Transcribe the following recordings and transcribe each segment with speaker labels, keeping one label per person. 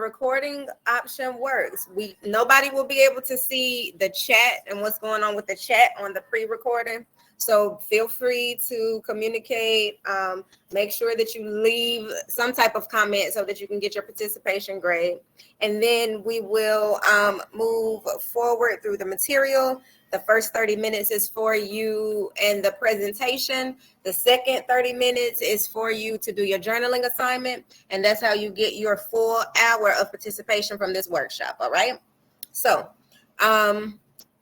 Speaker 1: recording option works. Nobody will be able to see the chat and what's going on with the chat on the pre-recording. So feel free to communicate. Make sure that you leave some type of comment so that you can get your participation grade. And then we will move forward through the material. The first 30 minutes is for you and the presentation. The second 30 minutes is for you to do your journaling assignment. And that's how you get your full hour of participation from this workshop. All right. So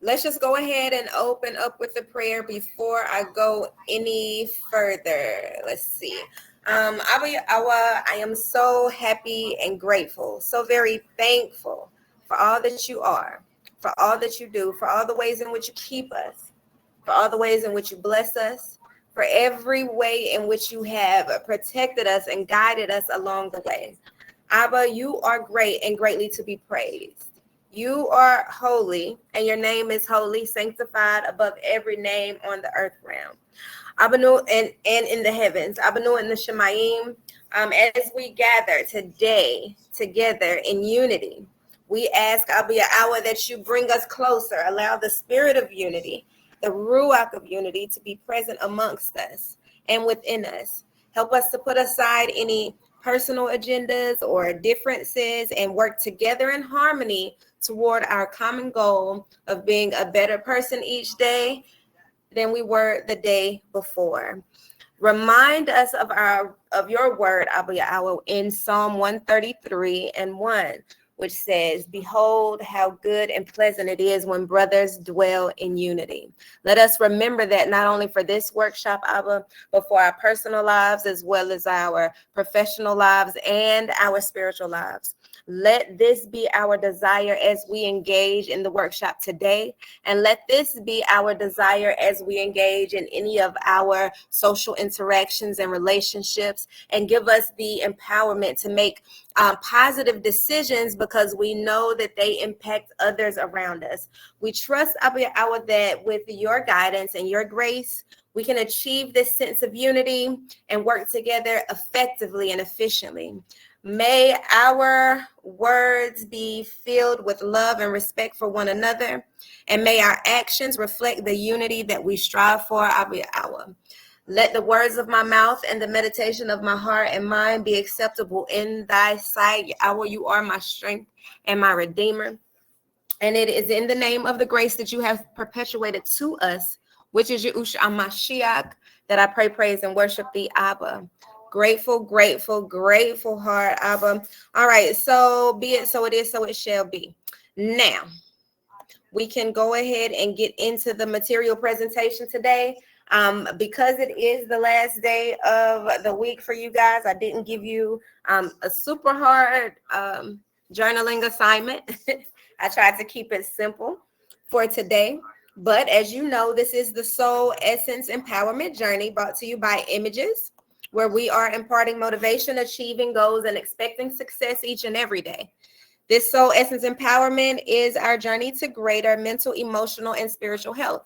Speaker 1: let's just go ahead and open up with the prayer before I go any further. Let's see. I am so happy and grateful, so very thankful for all that you are, for all that you do, for all the ways in which you keep us, for all the ways in which you bless us, for every way in which you have protected us and guided us along the way. Abba, you are great and greatly to be praised. You are holy, and your name is holy, sanctified above every name on the earth realm. Abanu and in the heavens, Abanu and the Shemayim, as we gather today together in unity, we ask, Abba Yahweh, that you bring us closer. Allow the spirit of unity, the Ruach of unity, to be present amongst us and within us. Help us to put aside any personal agendas or differences and work together in harmony toward our common goal of being a better person each day than we were the day before. Remind us of your word, Abba Yahweh, in Psalm 133:1, which says, behold, how good and pleasant it is when brothers dwell in unity. Let us remember that not only for this workshop, Abba, but for our personal lives, as well as our professional lives and our spiritual lives. Let this be our desire as we engage in the workshop today. And let this be our desire as we engage in any of our social interactions and relationships, and give us the empowerment to make positive decisions because we know that they impact others around us. We trust, Abba Yahweh, that with your guidance and your grace, we can achieve this sense of unity and work together effectively and efficiently. May our words be filled with love and respect for one another, and may our actions reflect the unity that we strive for, Abba Yahweh. Let the words of my mouth and the meditation of my heart and mind be acceptable in thy sight. Yahweh, you are my strength and my redeemer. And it is in the name of the grace that you have perpetuated to us, which is Yahushua HaMashiach, that I pray, praise, and worship thee, Abba. Grateful, grateful, grateful heart, Abba. All right, so be it, so it is, so it shall be. Now, we can go ahead and get into the material presentation today. Because it is the last day of the week for you guys, I didn't give you a super hard journaling assignment. I tried to keep it simple for today. But as you know, this is the Soul Essence Empowerment Journey brought to you by Images, where we are imparting motivation, achieving goals, and expecting success each and every day. This Soul Essence Empowerment is our journey to greater mental, emotional, and spiritual health.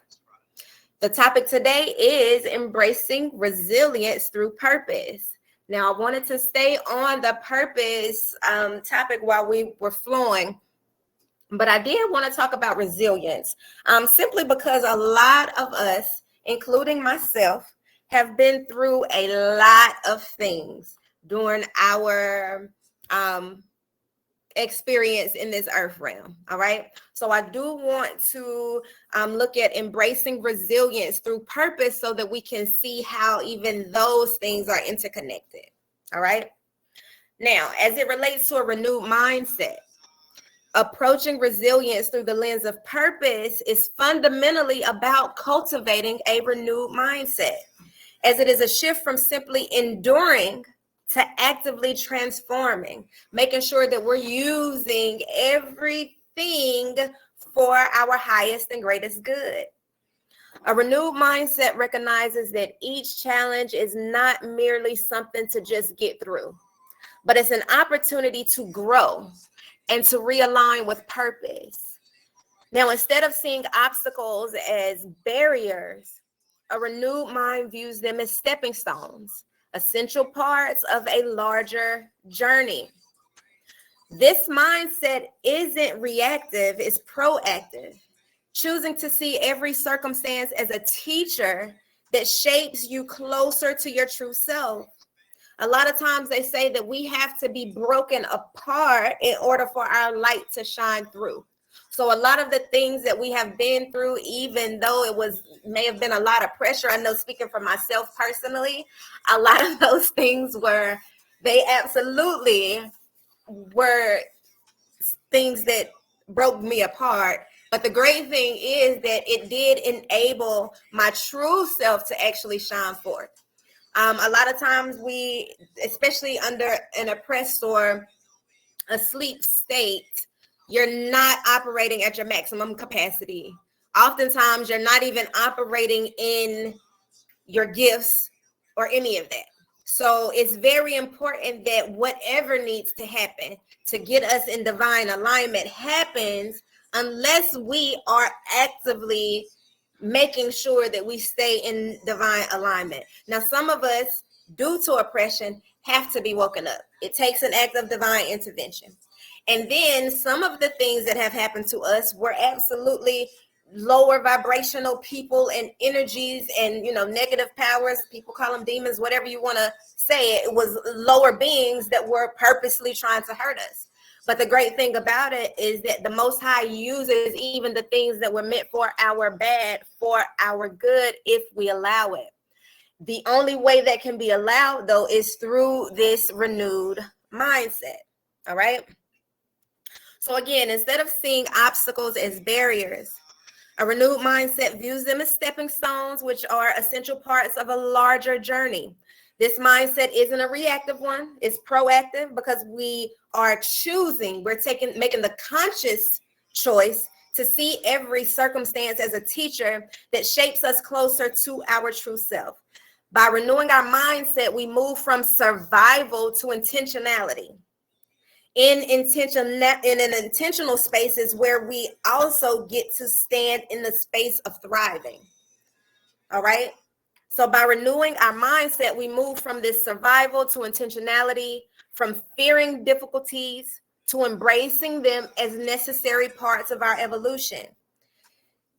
Speaker 1: The topic today is embracing resilience through purpose. Now, I wanted to stay on the purpose topic while we were flowing, but I did want to talk about resilience simply because a lot of us, including myself, have been through a lot of things during our experience in this earth realm. All right. So I do want to look at embracing resilience through purpose so that we can see how even those things are interconnected. All right. Now, as it relates to a renewed mindset, approaching resilience through the lens of purpose is fundamentally about cultivating a renewed mindset, as it is a shift from simply enduring to actively transforming, making sure that we're using everything for our highest and greatest good. A renewed mindset recognizes that each challenge is not merely something to just get through, but it's an opportunity to grow and to realign with purpose. Now, instead of seeing obstacles as barriers, a renewed mind views them as stepping stones, essential parts of a larger journey. This mindset isn't reactive, it's proactive, choosing to see every circumstance as a teacher that shapes you closer to your true self. A lot of times they say that we have to be broken apart in order for our light to shine through. So a lot of the things that we have been through, even though may have been a lot of pressure, I know speaking for myself personally, a lot of those things they absolutely were things that broke me apart. But the great thing is that it did enable my true self to actually shine forth. A lot of times we, especially under an oppressed or asleep state, you're not operating at your maximum capacity. Oftentimes you're not even operating in your gifts or any of that. So it's very important that whatever needs to happen to get us in divine alignment happens, unless we are actively making sure that we stay in divine alignment. Now, some of us, due to oppression, have to be woken up. It takes an act of divine intervention. And then some of the things that have happened to us were absolutely lower vibrational people and energies and, negative powers. People call them demons, whatever you want to say. It was lower beings that were purposely trying to hurt us. But the great thing about it is that the Most High uses even the things that were meant for our bad, for our good, if we allow it. The only way that can be allowed, though, is through this renewed mindset. All right. So again, instead of seeing obstacles as barriers, a renewed mindset views them as stepping stones, which are essential parts of a larger journey. This mindset isn't a reactive one, it's proactive, because we are choosing, making the conscious choice to see every circumstance as a teacher that shapes us closer to our true self. By renewing our mindset, we move from survival to intentionality. In an intentional space is where we also get to stand in the space of thriving. All right. So by renewing our mindset, we move from this survival to intentionality, from fearing difficulties to embracing them as necessary parts of our evolution.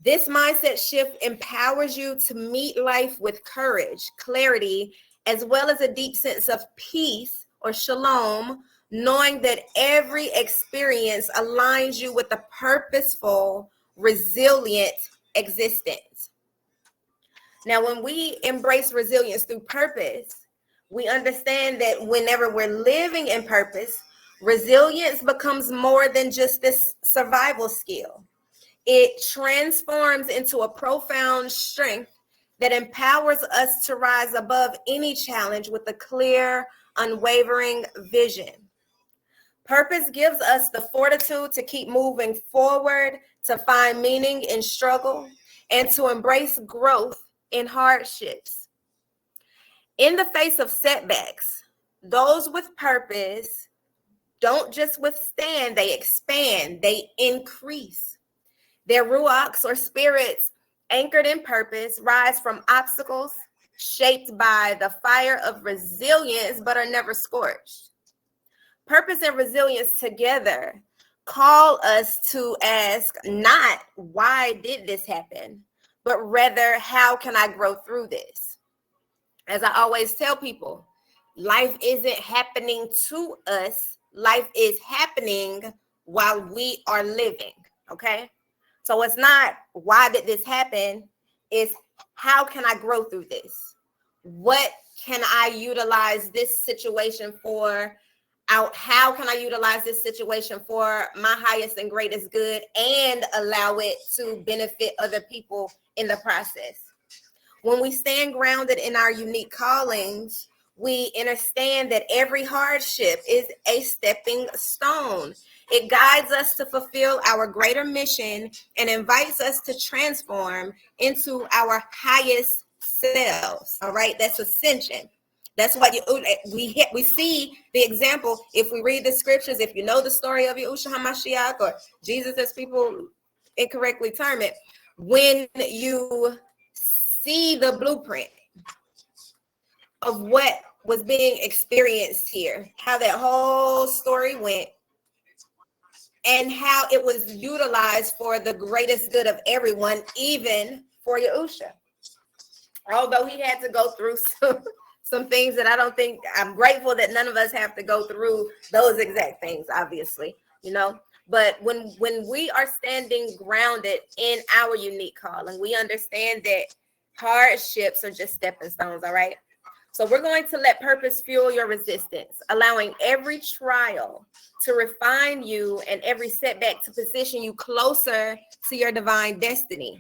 Speaker 1: This mindset shift empowers you to meet life with courage, clarity, as well as a deep sense of peace or shalom, knowing that every experience aligns you with a purposeful, resilient existence. Now, when we embrace resilience through purpose, we understand that whenever we're living in purpose, resilience becomes more than just this survival skill. It transforms into a profound strength that empowers us to rise above any challenge with a clear, unwavering vision. Purpose gives us the fortitude to keep moving forward, to find meaning in struggle, and to embrace growth in hardships. In the face of setbacks, those with purpose don't just withstand, they expand, they increase. Their ruachs or spirits anchored in purpose rise from obstacles shaped by the fire of resilience, but are never scorched. Purpose and resilience together call us to ask not why did this happen, but rather how can I grow through this? As I always tell people, life isn't happening to us. Life is happening while we are living, okay? So it's not why did this happen? It's how can I grow through this? What can I utilize this situation for? How can I utilize this situation for my highest and greatest good and allow it to benefit other people in the process? When we stand grounded in our unique callings, we understand that every hardship is a stepping stone. It guides us to fulfill our greater mission and invites us to transform into our highest selves. All right, that's ascension. That's what we see the example. If we read the scriptures, if you know the story of Yahushua HaMashiach, or Jesus as people incorrectly term it, when you see the blueprint of what was being experienced here, how that whole story went, and how it was utilized for the greatest good of everyone, even for Yahusha. Although he had to go through some things that I don't think, I'm grateful that none of us have to go through those exact things, obviously, you know. But when we are standing grounded in our unique calling, we understand that hardships are just stepping stones, all right? So we're going to let purpose fuel your resistance, allowing every trial to refine you and every setback to position you closer to your divine destiny.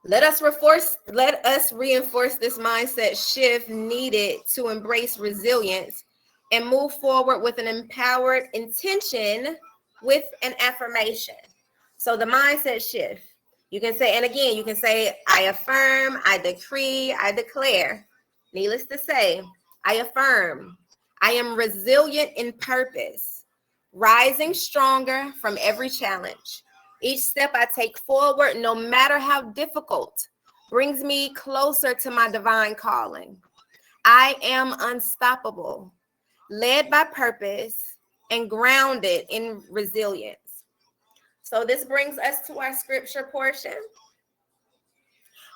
Speaker 1: Let us reinforce this mindset shift needed to embrace resilience and move forward with an empowered intention with an affirmation. So the mindset shift, you can say, and again, you can say, I affirm, I decree, I declare. Needless to say, I affirm, I am resilient in purpose, rising stronger from every challenge. Each step I take forward, no matter how difficult, brings me closer to my divine calling. I am unstoppable, led by purpose, and grounded in resilience. So this brings us to our scripture portion.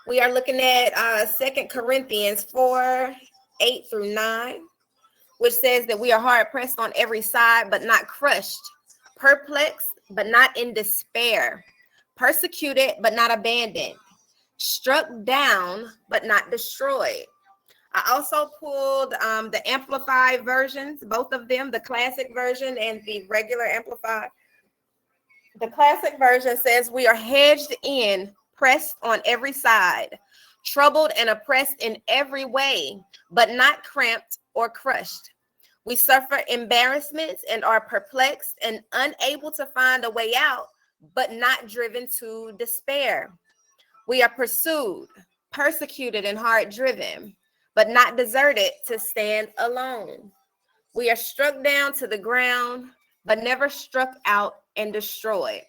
Speaker 1: We are looking at 2 Corinthians 4:8-9, which says that we are hard pressed on every side, but not crushed, perplexed, but not in despair, persecuted, but not abandoned, struck down, but not destroyed. I also pulled the amplified versions, both of them, the classic version and the regular amplified. The classic version says we are hedged in, pressed on every side, troubled and oppressed in every way, but not cramped or crushed. We suffer embarrassments and are perplexed and unable to find a way out, but not driven to despair. We are pursued, persecuted, and hard driven, but not deserted to stand alone. We are struck down to the ground, but never struck out and destroyed.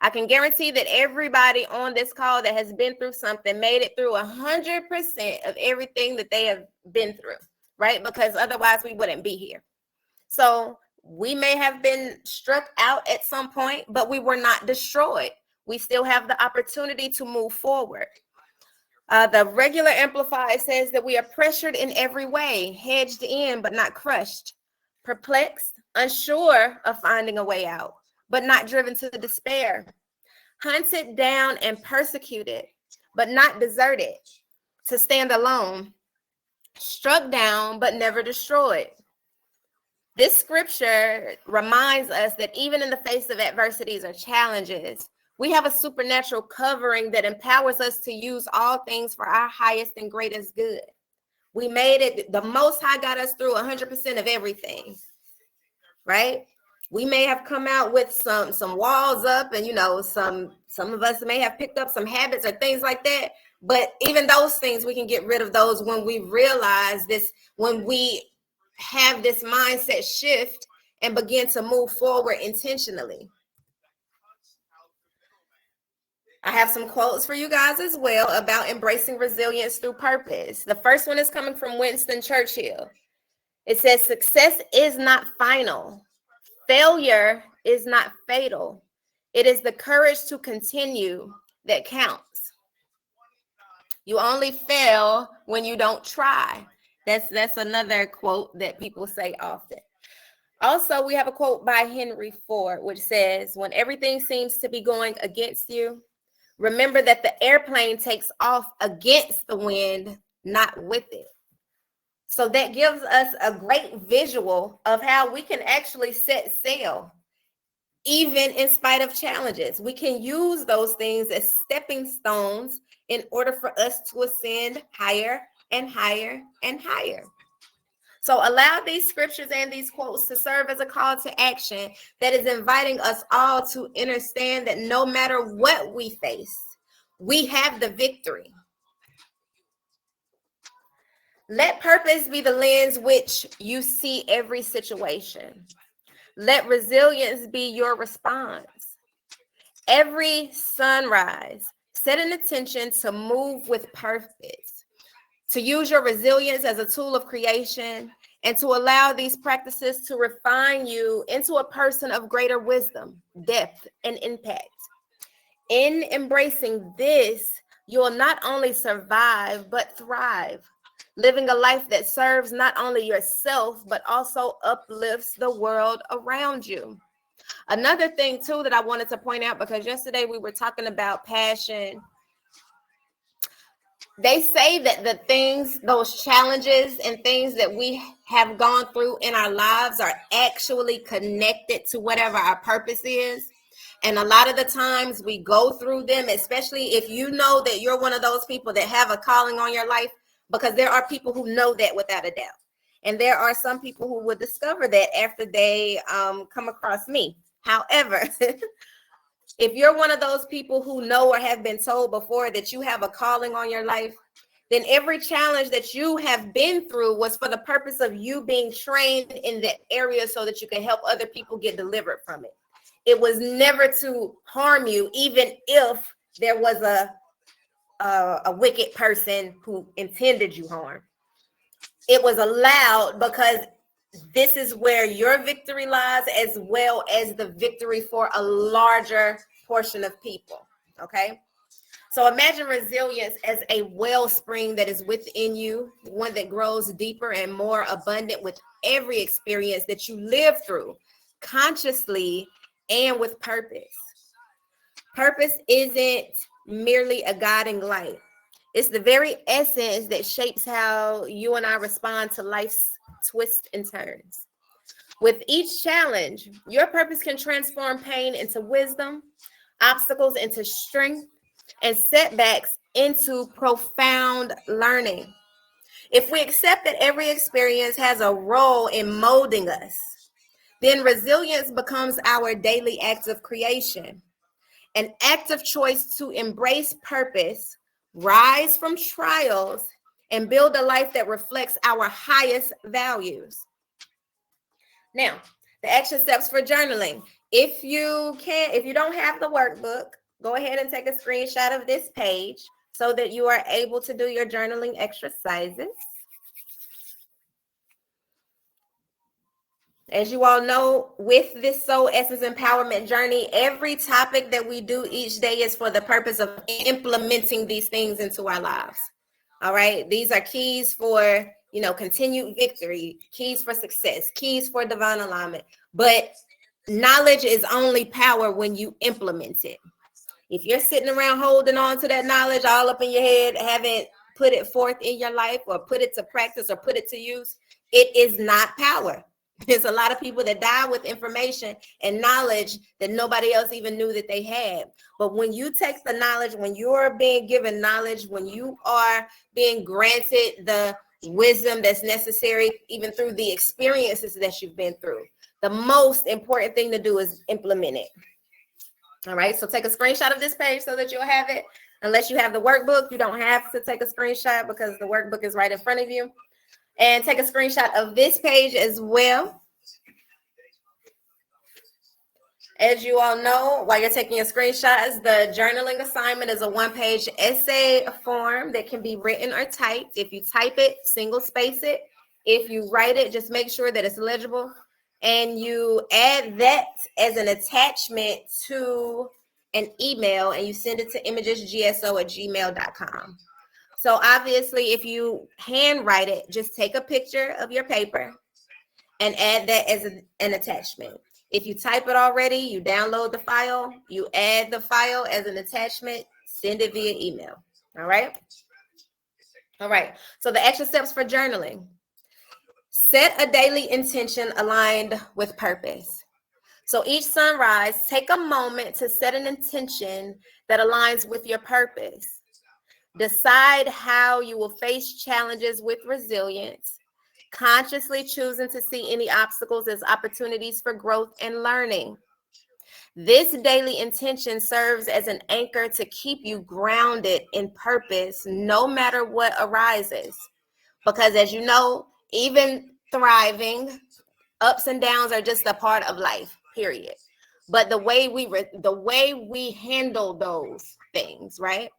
Speaker 1: I can guarantee that everybody on this call that has been through something made it through 100% of everything that they have been through, right? Because otherwise we wouldn't be here. So we may have been struck out at some point, but we were not destroyed. We still have the opportunity to move forward. The regular amplified says that we are pressured in every way, hedged in, but not crushed, perplexed, unsure of finding a way out, but not driven to despair, hunted down and persecuted, but not deserted to stand alone, struck down, but never destroyed. This scripture reminds us that even in the face of adversities or challenges, we have a supernatural covering that empowers us to use all things for our highest and greatest good. We made it, the Most High got us through 100% of everything, right? We may have come out with some walls up, and some of us may have picked up some habits or things like that. But even those things, we can get rid of those when we realize this, when we have this mindset shift and begin to move forward intentionally. I have some quotes for you guys as well about embracing resilience through purpose. The first one is coming from Winston Churchill. It says, success is not final. Failure is not fatal. It is the courage to continue that counts. You only fail when you don't try. That's another quote that people say often. Also, we have a quote by Henry Ford, which says, when everything seems to be going against you, remember that the airplane takes off against the wind, not with it. So that gives us a great visual of how we can actually set sail, even in spite of challenges. We can use those things as stepping stones in order for us to ascend higher and higher and higher. So allow these scriptures and these quotes to serve as a call to action that is inviting us all to understand that no matter what we face, we have the victory. Let purpose be the lens which you see every situation. Let resilience be your response. Every sunrise, set an intention to move with purpose, to use your resilience as a tool of creation and to allow these practices to refine you into a person of greater wisdom, depth, and impact. In embracing this, you will not only survive, but thrive, living a life that serves not only yourself, but also uplifts the world around you. Another thing, too, that I wanted to point out, because yesterday we were talking about passion. They say that the things, those challenges and things that we have gone through in our lives are actually connected to whatever our purpose is. And a lot of the times we go through them, especially if you know that you're one of those people that have a calling on your life, because there are people who know that without a doubt. And there are some people who will discover that after they come across me. However, if you're one of those people who know or have been told before that you have a calling on your life, then every challenge that you have been through was for the purpose of you being trained in that area so that you can help other people get delivered from it. It was never to harm you, even if there was a wicked person who intended you harm. It was allowed because this is where your victory lies, as well as the victory for a larger portion of people. Okay. So imagine resilience as a wellspring that is within you, one that grows deeper and more abundant with every experience that you live through, consciously and with purpose. Purpose isn't merely a guiding light. It's the very essence that shapes how you and I respond to life's twists and turns. With each challenge, your purpose can transform pain into wisdom, obstacles into strength, and setbacks into profound learning. If we accept that every experience has a role in molding us, then resilience becomes our daily act of creation, an active choice to embrace purpose, rise from trials, and build a life that reflects our highest values. Now, the action steps for journaling. If you don't have the workbook, go ahead and take a screenshot of this page so that you are able to do your journaling exercises. As you all know, with this Soul Essence Empowerment journey, every topic that we do each day is for the purpose of implementing these things into our lives. All right. These are keys for, continued victory, keys for success, keys for divine alignment. But knowledge is only power when you implement it. If you're sitting around holding on to that knowledge all up in your head, haven't put it forth in your life or put it to practice or put it to use, it is not power. There's a lot of people that die with information and knowledge that nobody else even knew that they had. But when you take the knowledge, when you're being given knowledge, when you are being granted the wisdom that's necessary, even through the experiences that you've been through, the most important thing to do is implement it. All right. So take a screenshot of this page so that you'll have it. Unless you have the workbook, you don't have to take a screenshot because the workbook is right in front of you. And take a screenshot of this page as well. As you all know, while you're taking your screenshots, the journaling assignment is a one-page essay form that can be written or typed. If you type it, single space it. If you write it, just make sure that it's legible. And you add that as an attachment to an email and you send it to imagesgso@gmail.com. So obviously, if you handwrite it, just take a picture of your paper and add that as an attachment. If you type it already, you download the file, you add the file as an attachment, send it via email. All right. All right. So the action steps for journaling. Set a daily intention aligned with purpose. So each sunrise, take a moment to set an intention that aligns with your purpose. Decide how you will face challenges with resilience, consciously choosing to see any obstacles as opportunities for growth and learning. This daily intention serves as an anchor to keep you grounded in purpose, no matter what arises. Because as you know, even thriving, ups and downs are just a part of life, period. But the way we handle those things, right?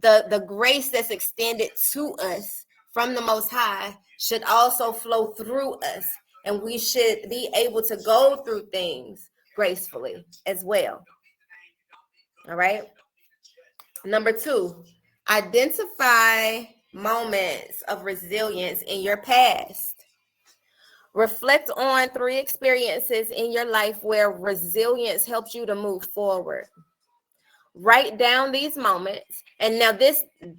Speaker 1: The grace that's extended to us from the Most High should also flow through us, and we should be able to go through things gracefully as well. All right. Number 2, identify moments of resilience in your past. Reflect on 3 experiences in your life where resilience helped you to move forward. Write down these moments. And now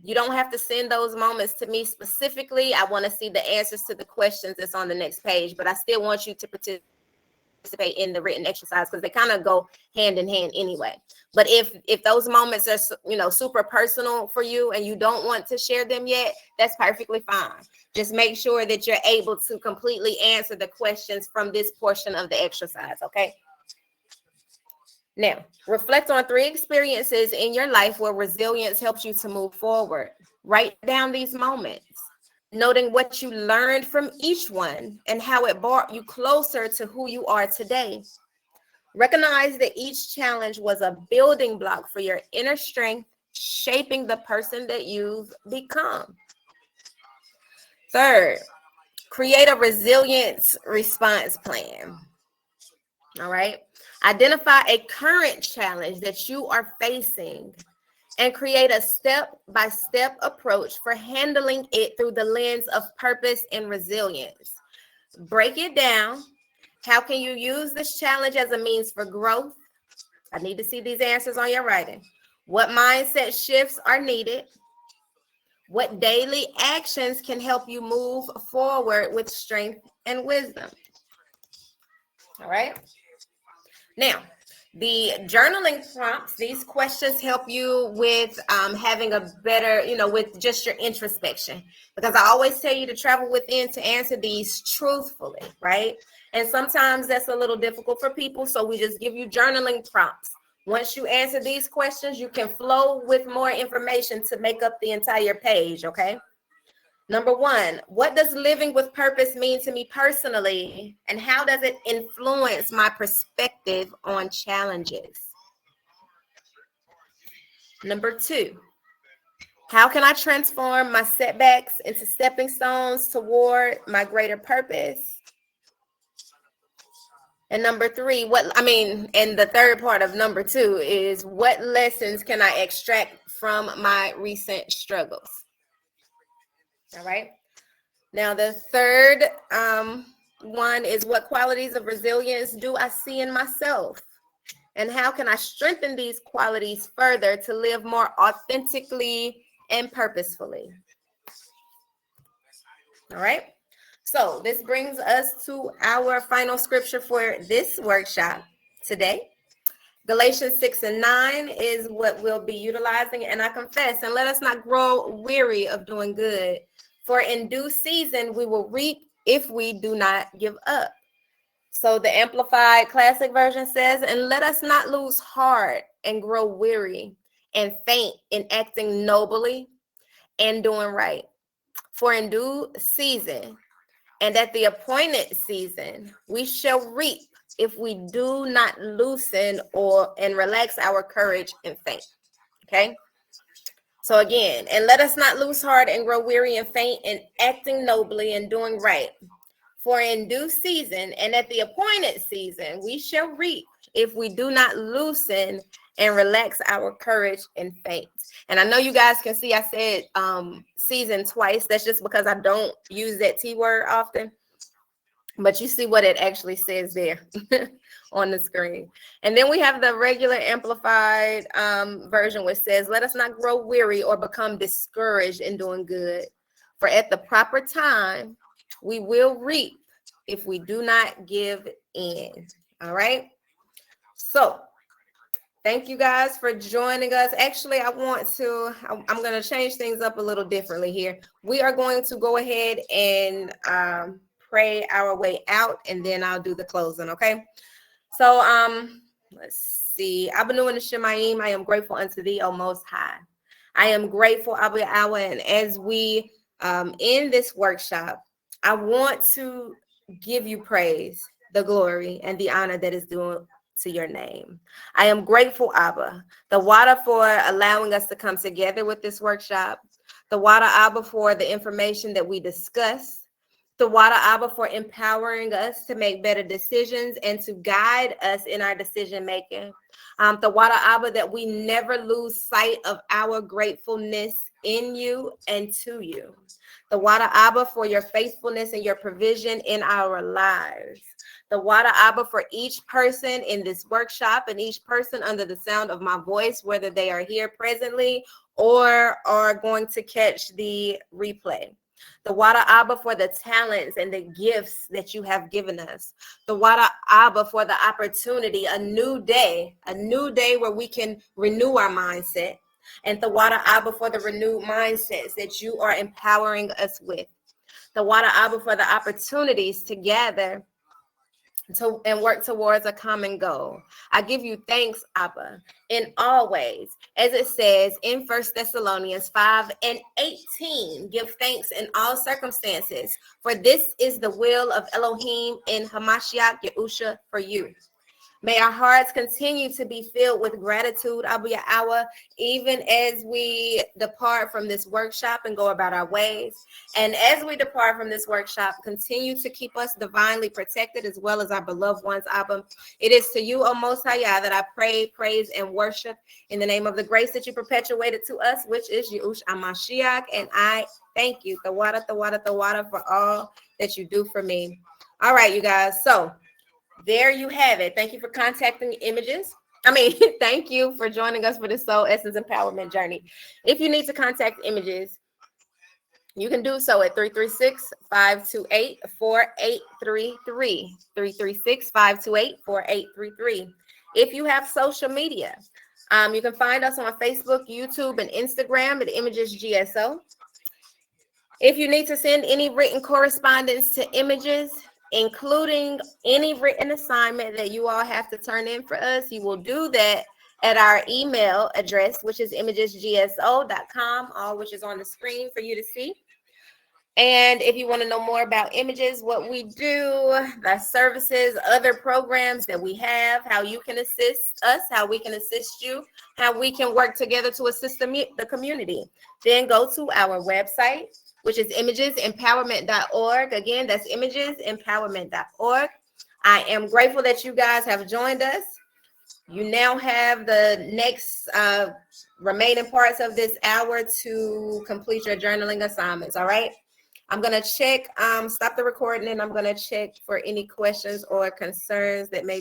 Speaker 1: you don't have to send those moments to me specifically. I want to see the answers to the questions that's on the next page, but I still want you to participate in the written exercise because they kind of go hand in hand anyway. But if those moments are super personal for you and you don't want to share them yet, that's perfectly fine. Just make sure that you're able to completely answer the questions from this portion of the exercise, okay? Now, reflect on 3 experiences in your life where resilience helps you to move forward. Write down these moments, noting what you learned from each one and how it brought you closer to who you are today. Recognize that each challenge was a building block for your inner strength, shaping the person that you've become. Third, create a resilience response plan. All right. Identify a current challenge that you are facing and create a step-by-step approach for handling it through the lens of purpose and resilience. Break it down. How can you use this challenge as a means for growth? I need to see these answers on your writing. What mindset shifts are needed? What daily actions can help you move forward with strength and wisdom? All right. Now, the journaling prompts, these questions help you with having a better, with just your introspection. Because I always tell you to travel within to answer these truthfully, right? And sometimes that's a little difficult for people. So we just give you journaling prompts. Once you answer these questions, you can flow with more information to make up the entire page, okay? Number 1, what does living with purpose mean to me personally, and how does it influence my perspective on challenges? Number 2, how can I transform my setbacks into stepping stones toward my greater purpose? And number 3, and the third part of number 2 is what lessons can I extract from my recent struggles? All right. Now, the third one is what qualities of resilience do I see in myself? And how can I strengthen these qualities further to live more authentically and purposefully? All right. So this brings us to our final scripture for this workshop today. Galatians 6:9 is what we'll be utilizing. And I confess, and let us not grow weary of doing good, for in due season we will reap if we do not give up. So the Amplified Classic Version says, and let us not lose heart and grow weary and faint in acting nobly and doing right. For in due season and at the appointed season, we shall reap if we do not loosen and relax our courage and faint. Okay. So again, and let us not lose heart and grow weary and faint in acting nobly and doing right. For in due season and at the appointed season, we shall reap if we do not loosen and relax our courage and faint. And I know you guys can see I said season twice. That's just because I don't use that T word often. But you see what it actually says there on the screen. And then we have the regular amplified version, which says, let us not grow weary or become discouraged in doing good. For at the proper time, we will reap if we do not give in. All right. So thank you guys for joining us. Actually, I'm going to change things up a little differently here. We are going to go ahead and pray our way out, and then I'll do the closing. Okay. So let's see. Abanu and Shemayim, I am grateful unto thee, O Most High. I am grateful, Abba Yahweh, and as we end this workshop, I want to give you praise, the glory, and the honor that is due to your name. I am grateful, Abba, the water, for allowing us to come together with this workshop, Tawada Abba for the information that we discuss. Tawada Abba for empowering us to make better decisions and to guide us in our decision making. Tawada Abba that we never lose sight of our gratefulness in you and to you. Tawada Abba for your faithfulness and your provision in our lives. Tawada Abba for each person in this workshop and each person under the sound of my voice, whether they are here presently or are going to catch the replay. The Wada Abba for the talents and the gifts that you have given us. The Wada Abba for the opportunity, a new day where we can renew our mindset. And the Wada Abba for the renewed mindsets that you are empowering us with. The Wada Abba for the opportunities to gather and work towards a common goal. I give you thanks, Abba, in all ways. As it says in 1 Thessalonians 5:18, give thanks in all circumstances, for this is the will of Elohim in Hamashiach Yahusha for you. May our hearts continue to be filled with gratitude, Abu Yahweh, even as we depart from this workshop and go about our ways. And as we depart from this workshop, continue to keep us divinely protected as well as our beloved ones, Abba. It is to you, O Most High, that I pray, praise, and worship in the name of the grace that you perpetuated to us, which is Yahushua Mashiach. And I thank you, Tawada, for all that you do for me. All right, you guys. So there you have it. Thank you for contacting Images. Thank you for joining us for the Soul Essence Empowerment Journey. If you need to contact Images, you can do so at 336-528-4833. 336-528-4833. If you have social media, you can find us on Facebook, YouTube, and Instagram at Images GSO. If you need to send any written correspondence to Images, including any written assignment that you all have to turn in for us, you will do that at our email address, which is imagesgso.com, all which is on the screen for you to see. And if you want to know more about Images, what we do, the services, other programs that we have, how you can assist us, how we can assist you, how we can work together to assist the community, then go to our website, which is imagesempowerment.org. Again, that's imagesempowerment.org. I am grateful that you guys have joined us. You now have the next remaining parts of this hour to complete your journaling assignments, all right? I'm going to check, stop the recording, and I'm going to check for any questions or concerns that may